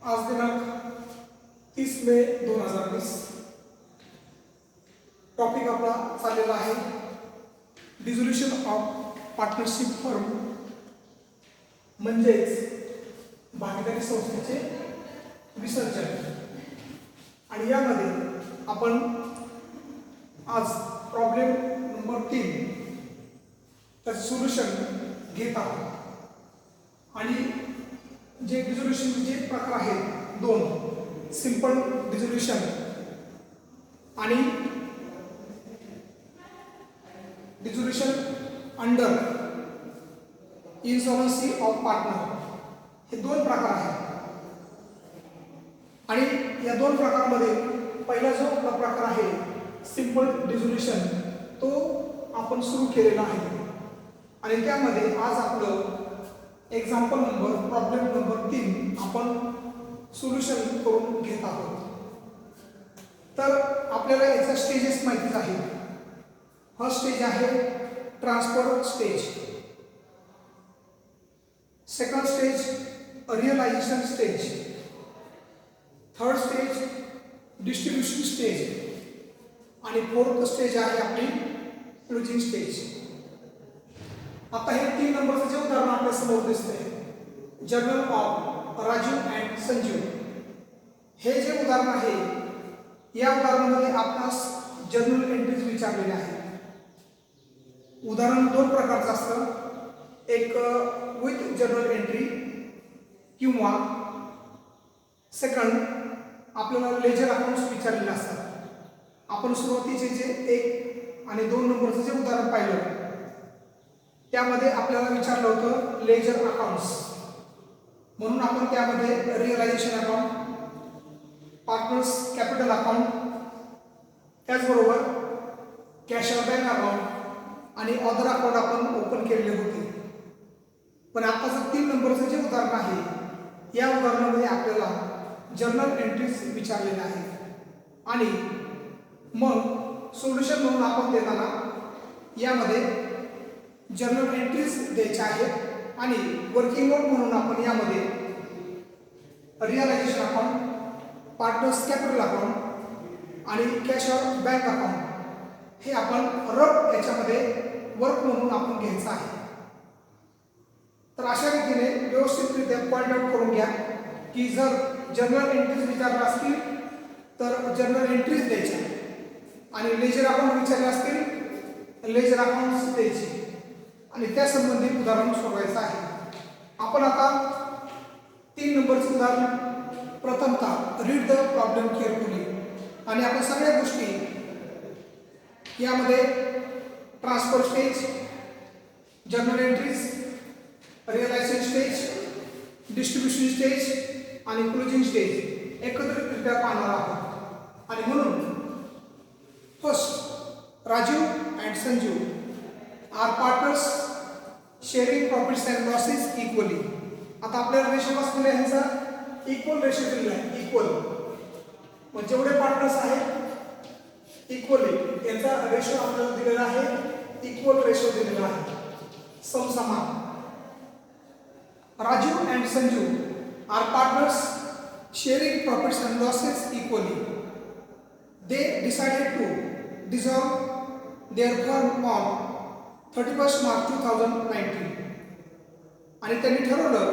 आज दिनांक 30 मे 2020. टॉपिक आपला चाललेला आहे डिझोल्युशन ऑफ पार्टनरशिप फर्म, म्हणजेच भागीदारी संस्थेचे विसर्जन. आणि यामध्ये आपण आज प्रॉब्लेम नंबर 3 त्याचं सोल्युशन घेत आहोत. आणि जे डिझोल्युशनचे जे प्रकार आहेत दोन, सिंपल डिझोल्युशन आणि dissolution under insolvency of partner, हे दोन प्रकार आहेत. आणि या दोन प्रकारामध्ये पहिला जो प्रकार आहे सिंपल डिझोल्युशन, तो आपण सुरू केलेला आहे. आणि त्यामध्ये आज आपलं एक्झाम्पल नंबर प्रॉब्लेम नंबर 3 आपण सोल्युशन करून घेत आहोत. तर आपल्याला याचा स्टेजेस माहितीच आहे. फर्स्ट स्टेज आहे transfer stage, second stage realization stage, third stage distribution stage आणि फोर्थ स्टेज आहे आपली क्लोजिंग स्टेज. आता हे 3 नंबरचं जे उदाहरण आपल्या समोर दिसतंय, journal of Raju and Sanju, हे जे उदाहरण आहे या उदाहरणामध्ये आपणास जर्नल एंट्रीज विचारलेल्या आहेत. उदाहरण दोन प्रकारचं असतं, एक विथ जर्नल एंट्री किंवा सेकंड आपल्याला लेजर अकाउंट्स विचारलेले असतात. आपण सुरुवातीचे जे 1 आणि 2 नंबरचं जे उदाहरण पाहिलं त्यामध्ये आपल्याला विचारलं होतं लेजर अकाउंट्स, म्हणून आपण त्यामध्ये realization account, partners capital account, त्याचबरोबर कॅश बँक अकाउंट आणि अदर अकाउंट आपण ओपन केलेले होते. पण आताचं 3 नंबरचं जे उदाहरण आहे या उदाहरणामध्ये आपल्याला जर्नल एंट्रीज विचारलेल्या आहेत. आणि मग सोल्युशन म्हणून आपण देताना यामध्ये जर्नल एंट्रीज द्यायच्या आहेत आणि वर्किंग नोट म्हणून आपण यामध्ये realization account, partners capital account आणि कॅश बँक अकाउंट हे आपण रफ याच्यामध्ये वर्क म्हणून आपण घ्यायचं आहे. तर अशा रीतीने व्यवस्थितरित्या पॉईंट आउट करून घ्या की जर जर्नल एंट्रीज विचारल्या असतील तर जर्नल एंट्रीज द्यायच्या आणि लेजर अकाउंट विचारले असतील लेजर अकाउंट्स द्यायचे आणि त्या संबंधित उदाहरण सोडवायचं आहे. आपण आता 3 नंबरचं उदाहरण प्रथमतः रीड द प्रॉब्लेम केअरफुली. आणि आपण सगळ्या गोष्टी यामध्ये transfer stage, journal entries, realization stage, distribution stage आणि क्लोजिंग स्टेज एकत्रितरित्या पाहणार आहोत. आणि म्हणून first, Raju and Sanju are partners sharing profits and losses equally. आता आपल्याला रेशो असलेला ह्यांचा इक्वल रेशो दिलेला आहे, इक्वल. मग जेवढे पार्टनर्स आहेत इक्वली यांचा रेशो आपल्याला दिलेला आहे, इक्वल रेशो दिलेला आहे, समसमान. Raju and Sanju are partners sharing profits and losses equally. They decided to dissolve their firm on 31 March 2019. आणि त्यांनी ठरवलं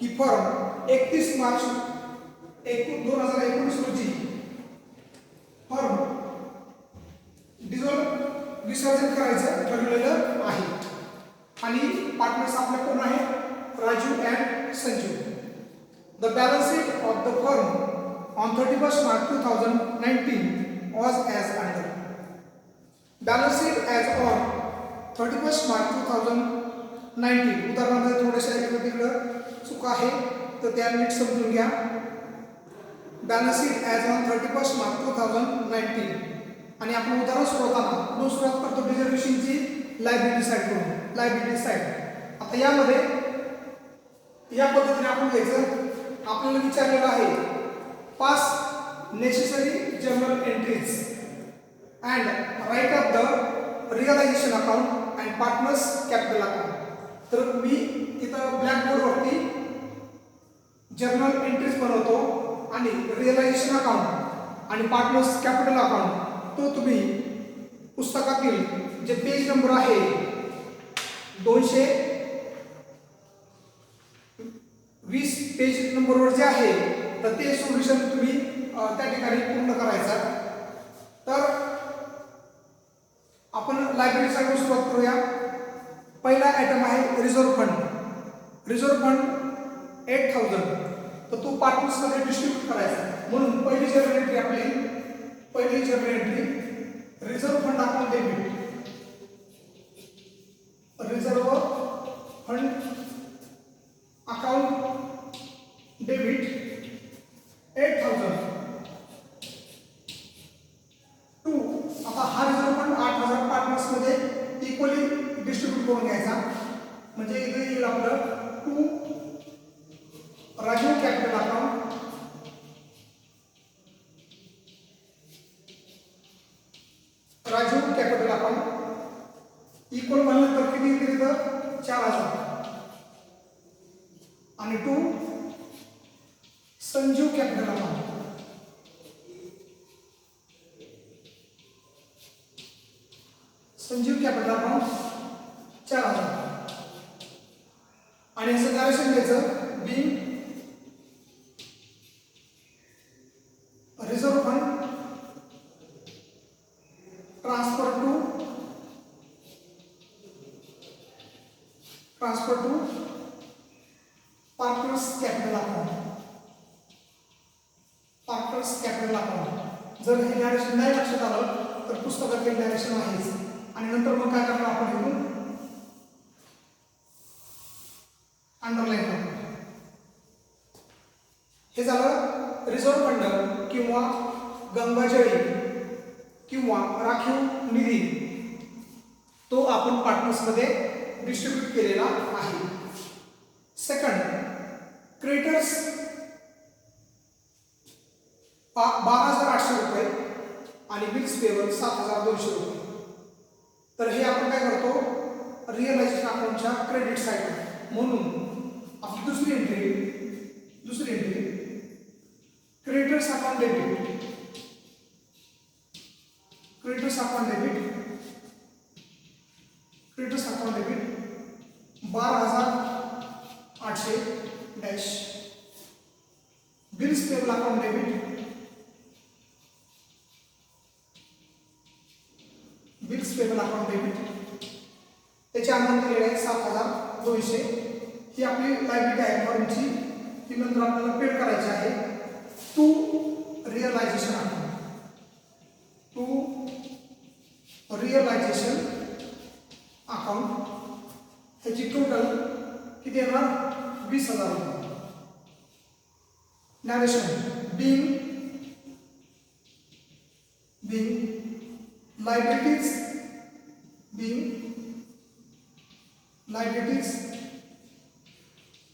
की फर्म 31 मार्च 2019 रोजी फर्म विसर्जन करायचं ठरवलेलं आहे. आणि पार्टनर्स आपल्या कोण आहेत? Raju and Sanju. The balance sheet of the firm on 31 March 2019 was as under. Balance sheet as on 31 March 2019. उदाहरणामध्ये थोड्याशा इकडं तिकडं चुका आहे तर त्या नीट समजून घ्या. Balance sheet as on 31 March 2019. आणि आपण उदाहरण सोडवताना सुरुवात करतो डिझर्वेशनची लायबिलिटी साईड करून, लायबिलिटी साईड. आता यामध्ये या पद्धतीने आपण घ्यायचं. आपल्याला विचारलेलं आहे pass necessary journal entries and write off the realization account and partners capital account. तर मी इथं ब्लॅकबोर्डवरती जर्नल एंट्रीज बनवतो आणि रिअलायझेशन अकाउंट आणि पार्टनर्स कॅपिटल अकाउंट तो तुम्ही पुस्तकातील जे पेज नंबर आहे 220 पेज नंबरवर जे आहे तर ते सोल्युशन तुम्ही त्या ठिकाणी पूर्ण करायचा. तर आपण लायब्ररीसाठी सुरुवात करूया. पहिला आयटम आहे रिझर्व्ह फंड. रिझर्व्ह फंड 8000 तर तो पार्टनर्समध्ये डिस्ट्रीब्यूट करायचा. म्हणून पहिली journal entry reserve fund account debit. Reserve fund account debit 8000 to. आता हा रिझर्व्ह फंड 8000 पार्टनर्समध्ये इक्वली डिस्ट्रीब्यूट करून घ्यायचा. म्हणजे इथे येईल आपलं to Rajiv capital account. Rajeev capital account equal म्हणलं तर किती येईल तर 4000 आणि to Sanjeev capital account. Sanjeev capital account 4000 आणि असं डायरेक्शन द्यायचं be reserve fund transfer to partners capital account. जर हे डायरेक्शन नाही लक्षात आलं तर पुस्तकातील डायरेक्शन आहेच. आणि नंतर मग काय करणार आपण इथून अंडरलाईन करतो. हे झालं रिझर्व्ह फंड किंवा गंगाजळी किंवा राखीव निधी तो आपण पार्टनर्समध्ये डिस्ट्रीब्यूट केलेला आहे. सेकंड क्रेडिटर्स 12800 रुपये आणि बिल्स पेबल 7200 रुपये. तर हे आपण काय करतो रिअलायझेशन अकाउंटच्या क्रेडिट साईड. म्हणून आपली दुसरी entry creditors account debit. 12800 dash bills payable account debit. त्याची अमाऊंट दिलेली आहे 7200. ही आपली लायबिलिटी आहे फॉर्मची. ती नंतर आपल्याला पेड करायची आहे टू रिअलायझेशन अकाउंट. ह्याची टोटल किती येणार 20000 रुपये. Narration being liabilities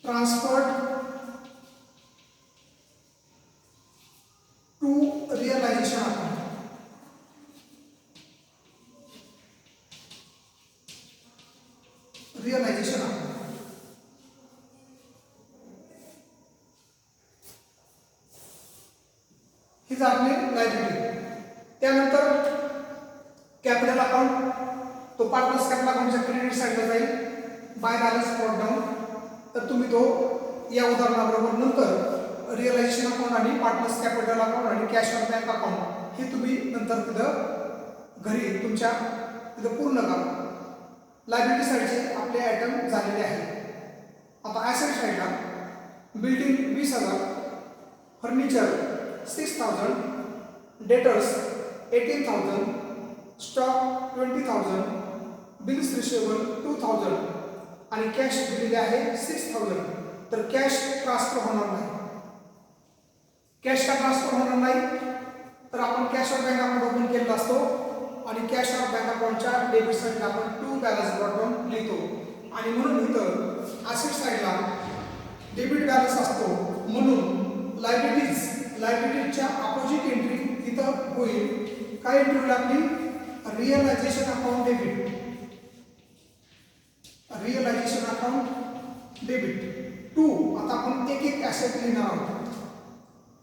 transferred to realization account. हीच आपली लायबिलिटी. त्यानंतर कॅपिटल अकाउंट तो पार्टनर्स कॅपिटल अकाउंटच्या क्रेडिट साईडला जाईल बाय बॅलन्स ब्रॉट डाऊन. तर तुम्ही तो या उदाहरणाबरोबर नंतर रिअलायझेशन अकाउंट आणि पार्टनर्स कॅपिटल अकाउंट आणि कॅश ऑन बँक अकाउंट हे तुम्ही नंतर तिथं घरी तुमच्या तिथं पूर्ण करा. लायबिलिटी साईडचे आपले आयटम झालेले आहेत. आता ॲसेट साईडला building 20000, furniture 6000, debtors 18000, stock 20000, bills receivable 2000 आणि कॅश दिलेले आहे 6000. तर कॅश ट्रान्सफर होणार नाही. कॅश का ट्रान्सफर होणार नाही तर आपण cash of bank account open केलेला असतो आणि कॅश ऑफ बँक अकाउंटच्या डेबिट साईडला आपण टू बॅलन्स ब्रॉट डाऊन लिहितो. आणि म्हणून इथं ॲसेट साईडला डेबिट बॅलन्स असतो. म्हणून लायबिलिटीजच्या अपोजिट एंट्री इथं होईल. काय एंट्री होईल आपली रिअलायझेशन अकाउंट डेबिट. टू, आता आपण एक एक ॲसेट लिहिणार आहोत.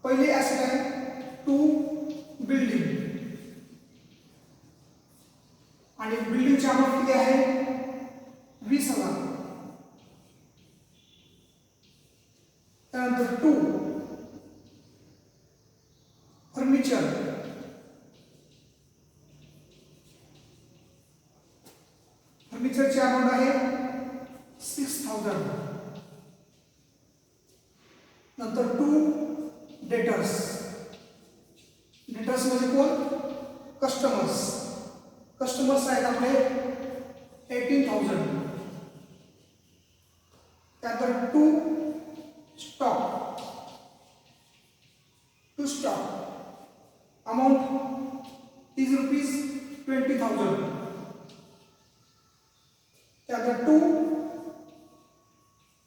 पहिले ॲसेट आहे टू बिल्डिंग, आणि बिल्डिंगची अमाऊंट किती आहे 20,000. त्यानंतर टू फर्निचर, फर्निचरची अमाऊंट आहे 6,000. नंतर टू डेटर्स, डेटर्स म्हणजे कोण कस्टमर्स, कस्टमर्स आहेत आपले 18,000. त्यानंतर to stock, to stock amount is ₹20,000. त्यानंतर to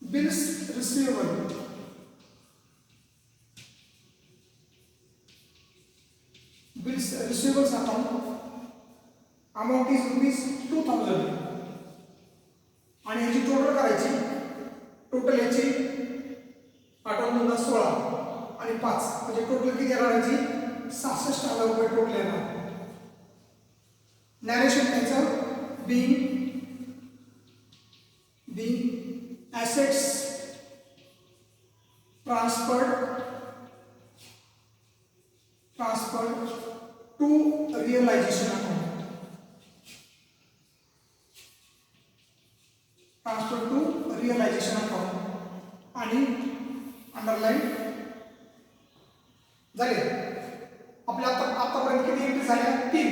bills receivable, bills receivables account amount is ₹2,000. आणि ह्याची टोटल करायची, टोटल याची 8 16 आणि 5 म्हणजे टोटल किती येणार याची 66,000 रुपये टोटल येणार. नॅरेशन त्याचं Bing assets transferred to realization account, transferred to realization account आणि अंडरलाईन झाले. आपल्या आतापर्यंत किती एंट्री झाल्या 3.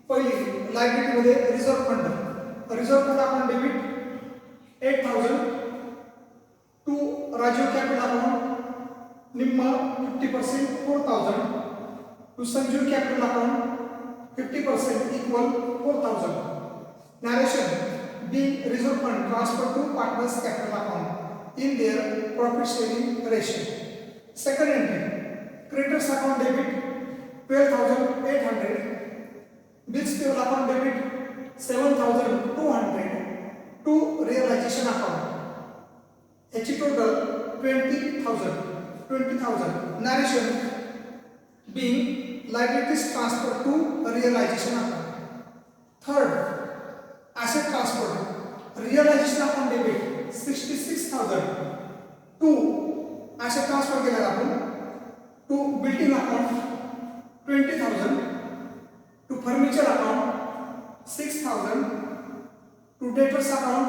पहिली लायबिलिटी मध्ये रिझर्व्ह फंड, रिझर्व्ह फंड आपण debit 8,000 to Rajiv capital account निम्मा 50% 4,000 to Sanjeev capital account 50% equal 4,000. Narration being reserve fund transferred to partners capital account in their profit sharing ratio. Second entry, creditors account debit 12,800, bills payable account debit 7,200 to realization account. H total 20,000. Narration being liabilities transferred to realization account. Third, asset transfer, realization account debit 66,000 to asset transfer केला आपण to building account 20,000 to furniture account 6,000 to debtors account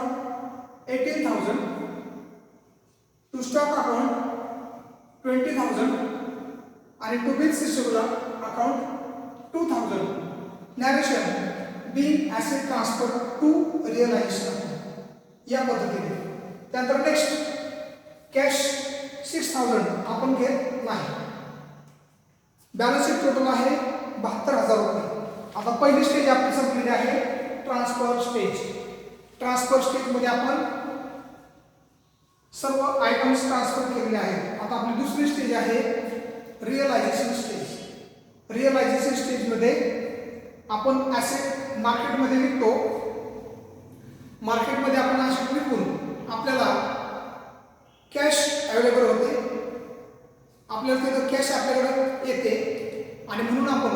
18,000 to stock account 20,000 आणि to bills receivable account 2,000. Narration being asset transfer to realization या पद्धतीने. त्यानंतर next cash 6,000 आपण घेत नाही. Balance sheet total आहे 72,000 रुपये. आता पहिली स्टेज आपली संपलेली आहे ट्रान्सफर स्टेज. ट्रान्सफर स्टेज मध्ये आपण सर्व आयटम्स ट्रान्सफर केलेले आहेत. आता आपली दुसरी स्टेज आहे रिअलायझेशन स्टेज. रिअलायझेशन स्टेज मध्ये आपण ॲसेट मार्केटमध्ये विकतो. मार्केटमध्ये आपण ॲसेट विकून आपल्याला कॅश अवेलेबल होते, आपल्याला तिथं कॅश आपल्याकडे येते आणि म्हणून आपण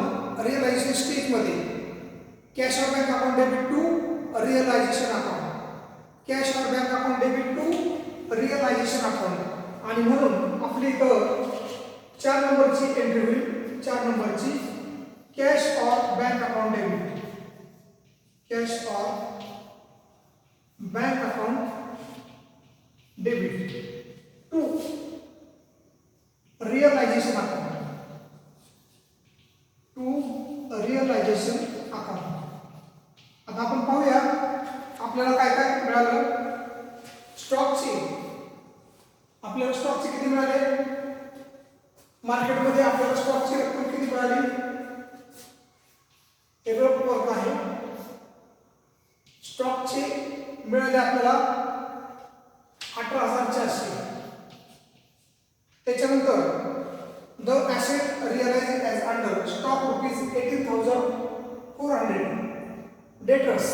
रिअलायझेशन स्टेजमध्ये cash or bank account debit to realisation account, cash or bank account debit to realisation account आणि म्हणून आपली इथं 4 नंबरची एंट्री होईल. 4 नंबरची cash or bank account debit, cash or bank account debit to realisation account, to realisation account. आता आपण पाहूया आपल्याला काय काय मिळालं. स्टॉकचे आपल्याला स्टॉकचे किती मिळाले, मार्केटमध्ये आपल्याला स्टॉकची रक्कम किती मिळाली, हे रोख वर्क आहे. स्टॉकचे मिळाले आपल्याला 18,400. त्याच्यानंतर the asset realise as under stock ₹18,400. Debtors,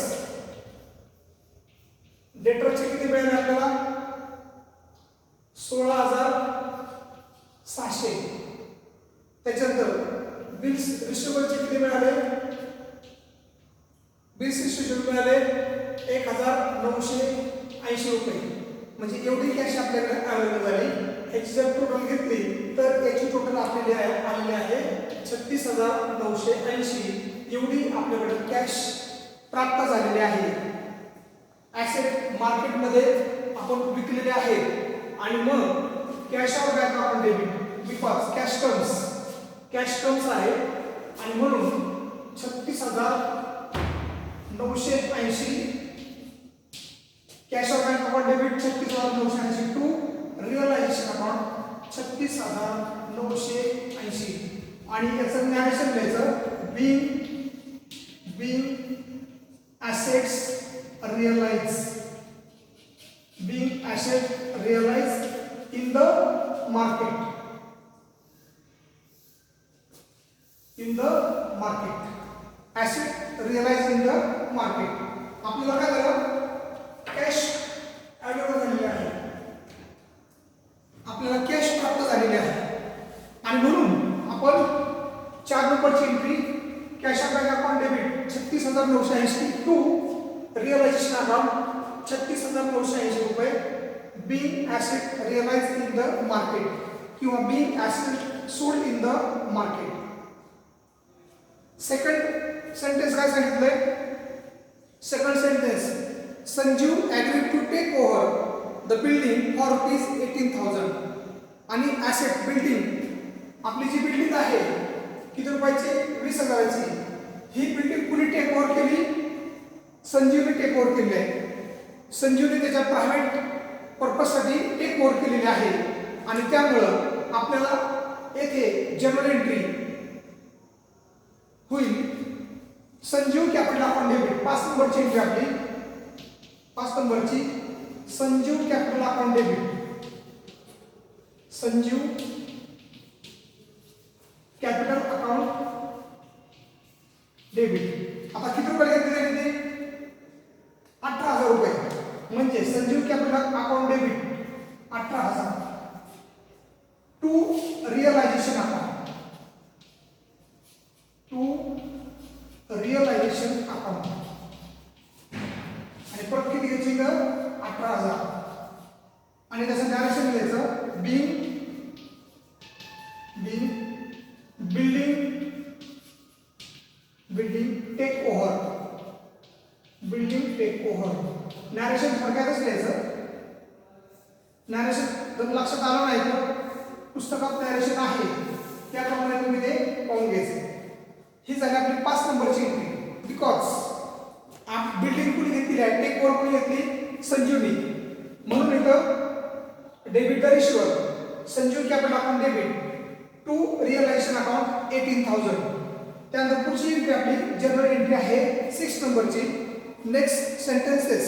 डेटर्सचे किती मिळाले आपल्याला 1980 रुपये, म्हणजे एवढी कॅश आपल्याकडे अवेलेबल झाली. याची जर टोटल घेतली तर याची टोटल आपल्याला आलेली आहे 36,980. एवढी आपल्याकडे कॅश प्राप्त झालेली आहे. ॲसेट मार्केटमध्ये आपण विकलेले आहेत आणि मग cash or bank account debit because cash terms आहे आणि म्हणून 36,980 cash or bank account debit 36,980 to realisation account 36,980 आणि याचं नॅरेशन द्यायचं being assets realized in the market. Asset realized in the market. आपल्याला काय झालं, कॅश अवेलेबल झालेली आहे, आपल्याला कॅश प्राप्त झालेली आहे आणि म्हणून आपण 4 नंबरची entry cash on bank account debit 36,980 to realisation account 36,980 रुपये being asset realized in the market किंवा being asset sold in the market. Second sentence काय सांगितलंय? Second sentence, Sanjeev agreed to take over the building for ₹18,000. आणि asset building, आपली जी building आहे किती रुपयाची? 20,000ची. ही building कुणी टेक ओव्हर केली? संजीवने टेक ओव्हर केली आहे. संजीवने त्याच्या प्रायव्हेट पर्पजसाठी टेक ओव्हर केलेली आहे आणि त्यामुळं आपल्याला येथे जनरल एंट्री होईल संजीव कॅपिटल अकाउंट डेबिट 5 नंबरची एंट्री आपली 5 नंबरची Sanjeev capital account debit Sanjeev capital account debit. आता किती रुपये घेतले? 18,000 रुपये. म्हणजे Sanjeev capital account debit 18,000 to realisation account आणि परत किती घ्यायची तर 18,000 आणि त्याचं डायरेक्शन द्यायचं बिल्डिंग टेक ओव्हर नॅरेशन थोडक्यातच लिहायचं. नॅरेशन जर लक्षात आलं नाही तर पुस्तकात नॅरेशन आहे त्याप्रमाणे तुम्ही ते पाहून घ्यायचं. ही झाली आपली 5 नंबरची एंट्री. बिकॉज बिल्डिंग कुणी घेतली आहे, टेक ओव्हर कुणी घेतली? संजीवनी. म्हणून इथं debit the ratio Sanjeev capital account debit to realisation account 18,000. त्यानंतर पुढची एंट्री आपली जनरल एंट्री आहे 6 नंबरची. Next sentences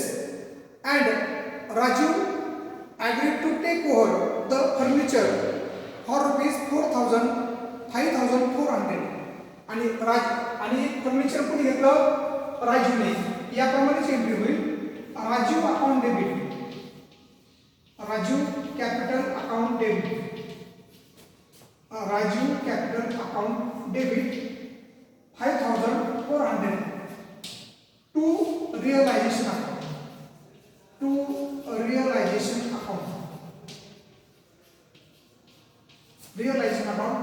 and Raju agreed to take over the furniture for ₹4,000 5,400 आणि फर्निचर कोणी घेतलं? राजूने. याप्रमाणेच एंट्री होईल Raju account debit Raju capital account debit 5,400 to realisation account realisation account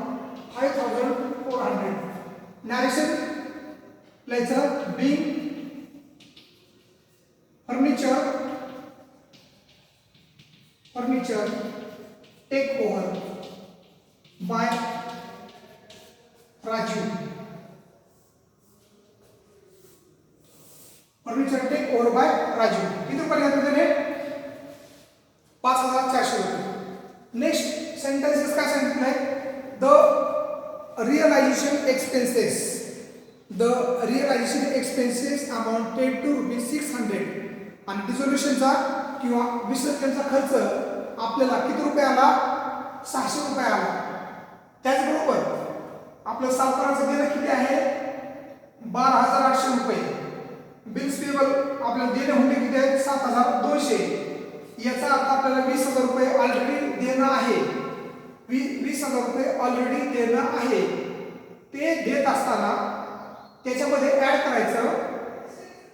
5,400. Narration लिहायचं being furniture take over by Raju. Furniture take over by Raju. किती रुपये घेतले? 5,400 रुपये. नेक्स्ट सेंटेन्सेस काय सांगितलंय? The realisation expenses amounted to ₹600 आणि डिझोल्युशनचा किंवा विसर्जनचा खर्च आपल्याला किती रुपये आला? 600 रुपये आला. त्याचबरोबर आपलं सावकाराचं देणं किती आहे? 12,800 रुपये. बिल्स पेबल आपल्याला देणं होते किती आहे? 7,200. याचा अर्थ आपल्याला 20,000 रुपये ऑलरेडी देणं आहे. 20,000 रुपये ऑलरेडी देणं आहे. ते देत असताना त्याच्यामध्ये ऍड करायचं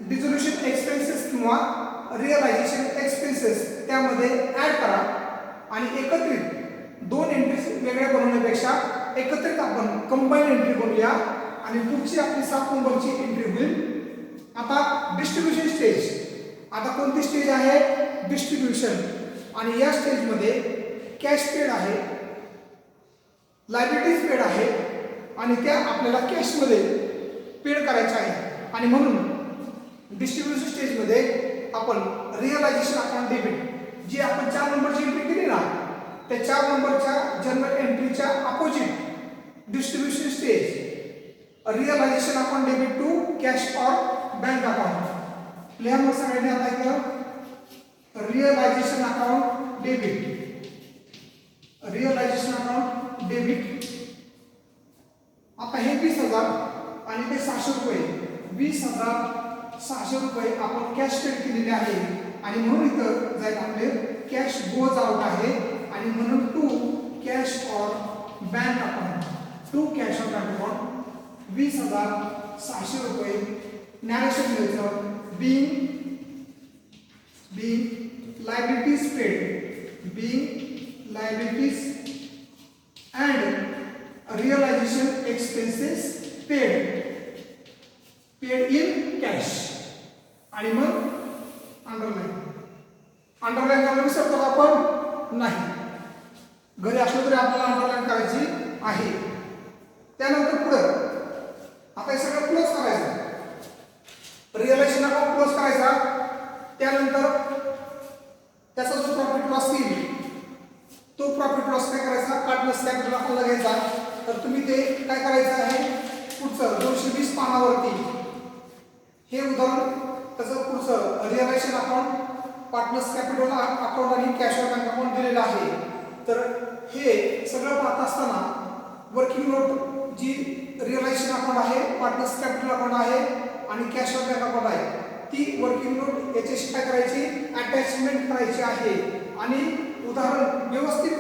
डिझोल्युशन एक्सपेन्सेस किंवा किंवा रिअलायझेशन एक्सपेन्सेस त्यामध्ये ॲड करा आणि एकत्रित दोन एंट्रीज वेगळ्या बनवण्यापेक्षा एकत्रित आपण कंबाईन एंट्री बनवूया आणि पुढची आपली 7 नंबरची एंट्री होईल। आता डिस्ट्रीब्युशन स्टेज, आता कोणती स्टेज आहे? डिस्ट्रीब्युशन। आणि या स्टेजमध्ये कॅश पेड आहे, लायबिलिटीज पेड आहे आणि त्या आपल्याला कॅशमध्ये पेड करायच्या आहे आणि म्हणून डिस्ट्रीब्युशन स्टेजमध्ये आपण रिअलायझेशन अकाउंट डेबिट जी आपण 4 नंबरची एंट्री केली ना त्या 4 नंबरच्या जनरल एंट्रीच्या opposite distribution stage realisation account debit to cash और बँक अकाउंट। लिहा मग सगळ्यांनी आता इथं realisation account debit, realisation account debit. आता हे 20,000 आणि ते 600 रुपये, 20,600 रुपये आपण कॅश पेड केलेले आहे आणि म्हणून इथं जाईल आपले कॅश गोज आउट आहे आणि म्हणून टू कॅश और बँक अकाउंट, टू कॅश और बँक अकाउंट 20,600 रुपये। नॅरेशन द्यायचं being liabilities paid, being liabilities and realization expenses paid in cash आणि मग अंडरलाईन करायला विसरतो आपण नाही, घरी असलो तरी आपल्याला अंडरलाईन करायची आहे। त्यानंतर पुढे आता हे सगळं क्लोज करायचं, रिअलायझेशन अकाउंट क्लोज करायचा। त्यानंतर त्याचा जो प्रॉफिट लॉस येईल तो प्रॉफिट लॉस काय करायचा? पार्टनर्स कॅपिटल अकाउंटला घ्यायचा। तर तुम्ही ते काय करायचं आहे पुढचं 220 पानावरती हे उदाहरण त्याचं पुढचं realization account partners capital account आणि कॅश और बँक अकाउंट दिलेलं आहे। तर हे सगळं पाहत असताना वर्किंग नोट जी रिअलायझेशन अकाउंट आहे, पार्टनर्स कॅपिटल अकाउंट आहे आणि कॅश और बँक अकाउंट आहे ती वर्किंग नोट याच्याशी काय करायची? अटॅचमेंट करायची आहे आणि उदाहरण व्यवस्थित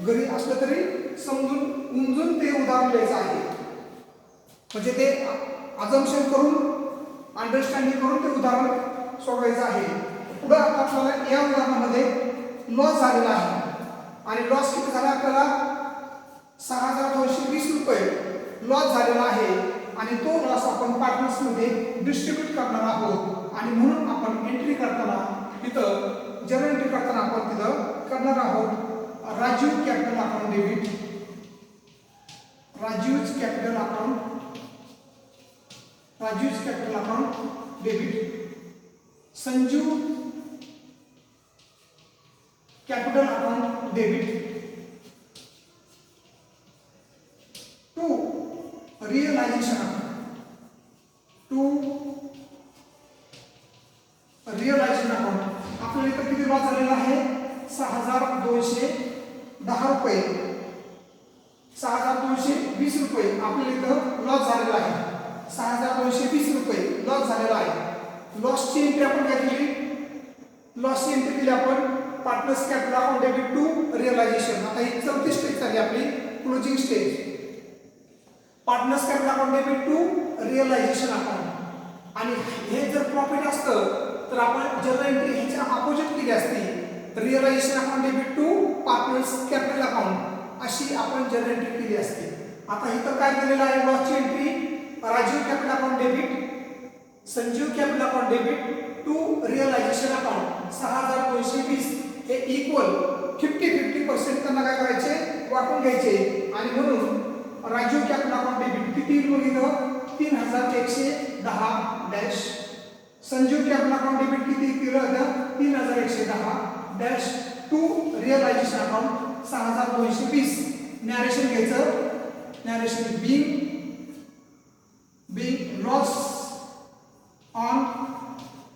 घरी असलं तरी समजून उमजून ते उदाहरण लिहायचं आहे, म्हणजे ते अजम्पशन करून अंडरस्टँडिंग करून ते उदाहरण सोडवायचं आहे। पुढे आपल्याला या उदाहरणामध्ये लॉस झालेला आहे आणि लॉस किती झाला? आपल्याला 6,220 रुपये लॉस झालेला आहे आणि तो लॉस आपण पार्टनर्समध्ये डिस्ट्रीब्यूट करणार आहोत आणि म्हणून आपण एंट्री करताना तिथं जनरल एंट्री करताना आपण तिथं करणार आहोत Rajeev capital account debit, Rajeev's capital account debit, Sanju capital account debit to realisation account, to realisation account. आपल्याला इथं किती लॉस झालेला आहे? 6,210 रुपये, 6,220 रुपये आपल्याला इथं लॉस झालेला आहे, 6,220 रुपये लॉस झालेला आहे। लॉसची एंट्री आपण काय केली? लॉसची एंट्री केली आपण partners capital account debit to realization. आता ही 4थी स्टेज झाली आपली closing stage, partners capital account debit to realisation account. आणि हे जर प्रॉफिट असतं तर आपण जनरल एंट्री ह्याच्या अपोजिट केली असती, realization account debit to partners capital account अशी आपण जनरल एंट्री केली असती। आता इथं काय केलेलं आहे? लॉसची entry Rajeev capital account debit, Sanjeev capital account debit to realisation account 6,220 हे इक्वल 50-50% त्यांना काय करायचे? वाटून घ्यायचे आणि म्हणून राजीव कॅपिटल अकाउंट डेबिट किती बघितलं? 3,110 dash, Sanjeev capital account debit किती केलं? 3,110 dash to realisation account 6,220। Narration घ्यायचं, narration being loss on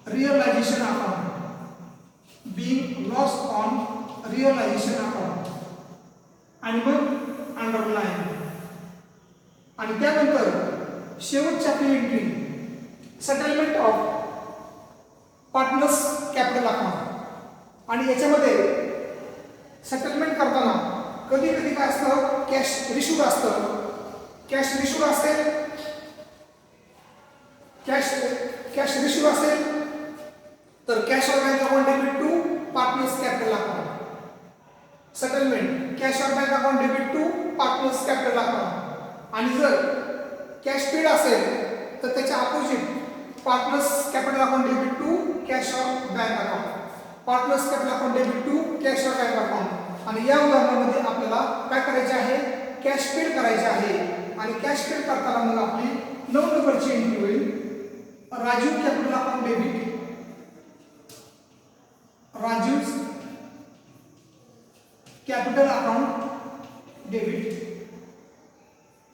realization account, being loss on realization account आणि मग अंडरलाईन। आणि त्यानंतर शेवटची आपली entry settlement of partners capital account. आणि याच्यामध्ये सेटलमेंट करताना कधी कधी काय असतं? कॅश रिशूड असतं, कॅश रिशूड असेल, कॅश रिसिव्ह असेल तर कॅश और bank account debit to partners capital account. Settlement cash और bank account debit to partners capital account. आणि जर कॅश पेड असेल तर त्याच्या opposite partners capital account debit to cash और bank account. Partners capital account debit to cash और bank account. आणि या उदाहरणामध्ये आपल्याला काय करायचे आहे, कॅश पेड करायचे आहे. आणि कॅश पेड करताना मग आपली 9 नंबरची एंट्री होईल Raju capital account debit. Raju capital account debit.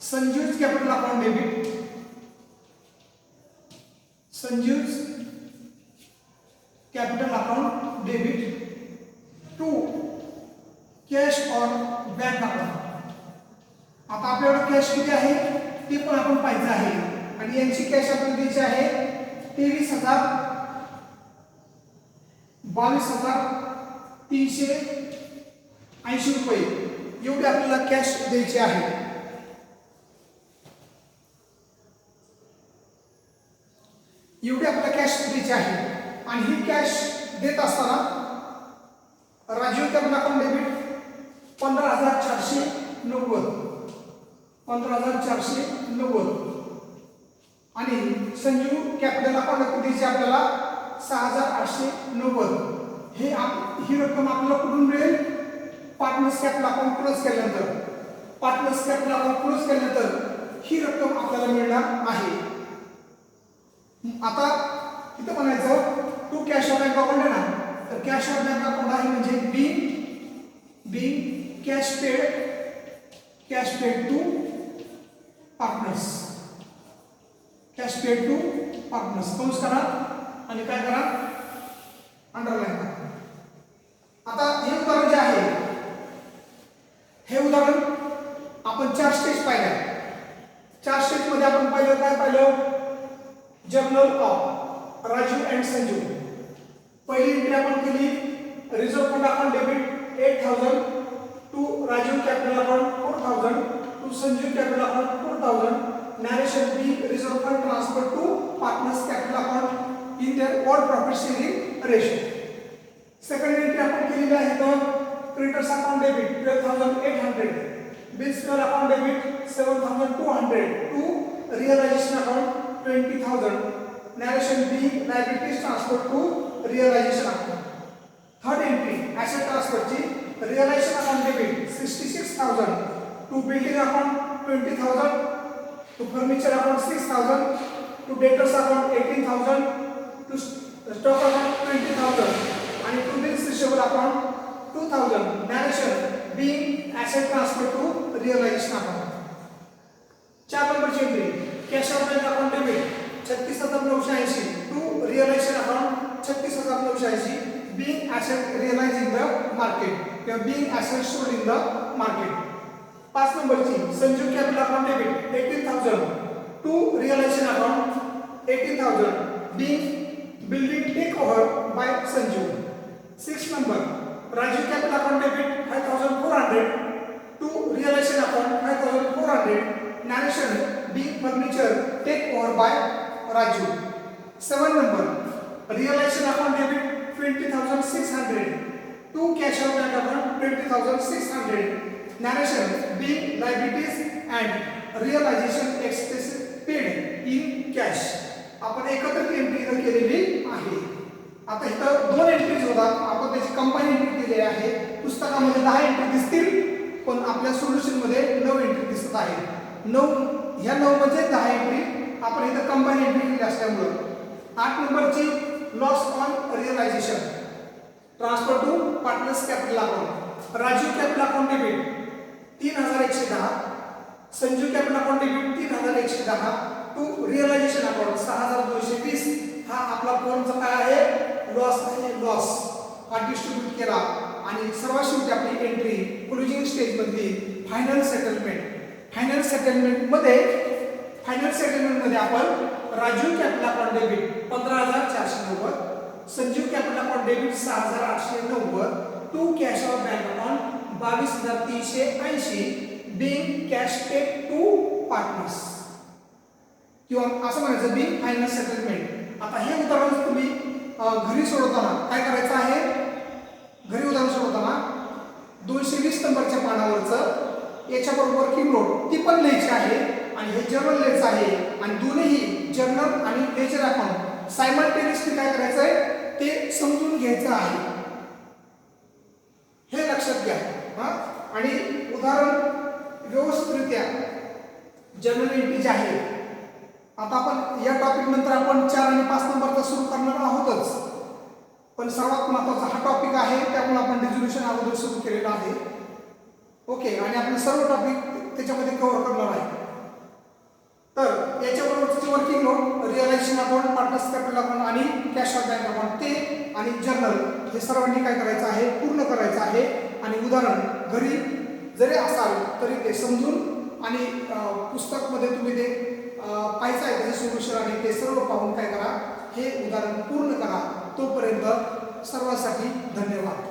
Sanju's capital account debit. Sanju's capital account debit to cash और बँक अकाउंट. आता आपल्याकडे कॅश किती आहे ते पण आपण पाहिजे आहे. आणि यांची कॅश आपण द्यायची आहे 23,000 22,380 रुपये एवढी आपल्याला कॅश द्यायची आहे. एवढी आपल्याला कॅश द्यायची आहे. आणि ही कॅश देत असताना राजीव कॅपिटल अकाउंट डेबिट 15,490 आणि संजू कॅपिटल अकाउंट द्यायची आपल्याला 6,890. ही रक्कम आपल्याला कुठून मिळेल, पार्टनर्स कॅपिटल अकाउंट क्लोज केल्यानंतर. पार्टनर्स कॅपिटल अकाउंट क्लोज केल्यानंतर ही रक्कम आपल्याला मिळणार आहे. आता इथं म्हणायचं टू कॅश और बँक अकाउंट आहे ना, तर कॅश और बँक अकाउंट आहे म्हणजे बी cash paid to partners. Cash paid to partners कंस करा आणि काय करा, अंडरलाईन करा. आता हे उदाहरण जे आहे, हे उदाहरण आपण 4 स्टेज पाहिल्या. 4 स्टेज मध्ये आपण पाहिलं काय पाहिलं, journal of Raju and Sanju. पहिली एंट्री आपण केली reserve fund account debit 8,000 to Raju capital account 4,000 to Sanju capital account 4,000. Narration be reserve fund transfer to partners capital account in their all profit sharing ratio. Second entry आपण केलेली आहे तर creditors account debit 12,800, bills payer account debit 7,200 to realisation account 20,000. Narration B liabilities transfer to realization account. Third entry asset transfer ची realization account debit 66,000 to building account 20,000 to furniture account 6,000 to debtors account 18,000 to stock account 20,000 आणि to bills receivable account 2,000. Narration B asset transfer to realization account. 4 नंबरची entry cash और bank account debit 36,980 to realisation account 36,980 being asset realized in the market किंवा being asset sold in the market. 5 नंबरची Sanju capital account debit 18,000 to realisation account 18,000 being building take over by Sanju. 6 number Raju capital account debit 5,400 to realisation account 5,400. Narration बी furniture take over by Raju. 7 number realisation account debit 20,600 to cash और bank account 20,600. Narration बी liabilities and realisation expenses paid in cash. आपण एकत्रित entry इथं केलेली आहे. आता इथं 2 एंट्रीज होतात, आपण त्याची कंबाईन एंट्री केलेली आहे. पुस्तकामध्ये 10 एंट्री दिसतील पण आपल्या सोल्युशन मध्ये 9 एंट्री दिसत आहे. 9 म्हणजे 10 एंट्री आपण इथं कंबाईन एंट्री केली असल्यामुळे. 8 नंबरची loss on realization transfer to partners capital account. Raju capital account debit 3,110, Sanju capital account debit 3,110 to realisation account 6,220. हा आपला फर्मचा काय आहे, लॉस आहे. लॉस हा डिस्ट्रीब्यूट केला. आणि सर्वात शेवटी आपली एंट्री क्लोजिंग स्टेज मधली फायनल सेटलमेंट. फायनल सेटलमेंट मध्ये आपण Raju capital account debit 15,490, Sanju capital account debit 6,890 to cash और bank account 22,380 being cash paid to partners किंवा असं म्हणायचं बिंग फायनल सेटलमेंट. आता हे उदाहरण तुम्ही घरी सोडवताना काय करायचं आहे, घरी उदाहरण सोडवताना 220 नंबरच्या पानावरचं याच्याबरोबर वर्किंग नोट ती पण लिहायची आहे आणि हे जर्नल लिहायचं आहे आणि दोन्ही जर्नल आणि लेजर अकाउंट सायमल्टेनियसली काय करायचं आहे ते समजून घ्यायचं आहे, हे लक्षात घ्या. आणि उदाहरण व्यवस्थितरित्या जर्नल एंट्री जी आहे, आता आपण या टॉपिक नंतर आपण 4 आणि 5 नंबरचा सुरू करणार आहोतच, पण सर्वात महत्त्वाचा हा टॉपिक आहे त्यामुळे आपण रिझोल्यूशन अगोदर सुरू केलेलं आहे. ओके, आणि आपण सर्व टॉपिक त्याच्यामध्ये कव्हर करणार आहे. तर याच्याबरोबरच working note, realisation account, partners capital account आणि कॅश ऑफ बँक अकाउंट ते आणि जर्नल हे सर्वांनी काय करायचं आहे, पूर्ण करायचं आहे. आणि उदाहरण घरी जरी असाल तरी ते समजून आणि पुस्तकमध्ये तुम्ही ते पाहायचं आहे त्याचे सोल्युशन आणि ते सर्व पाहून काय करा, हे उदाहरण पूर्ण करा. तोपर्यंत सर्वांसाठी धन्यवाद.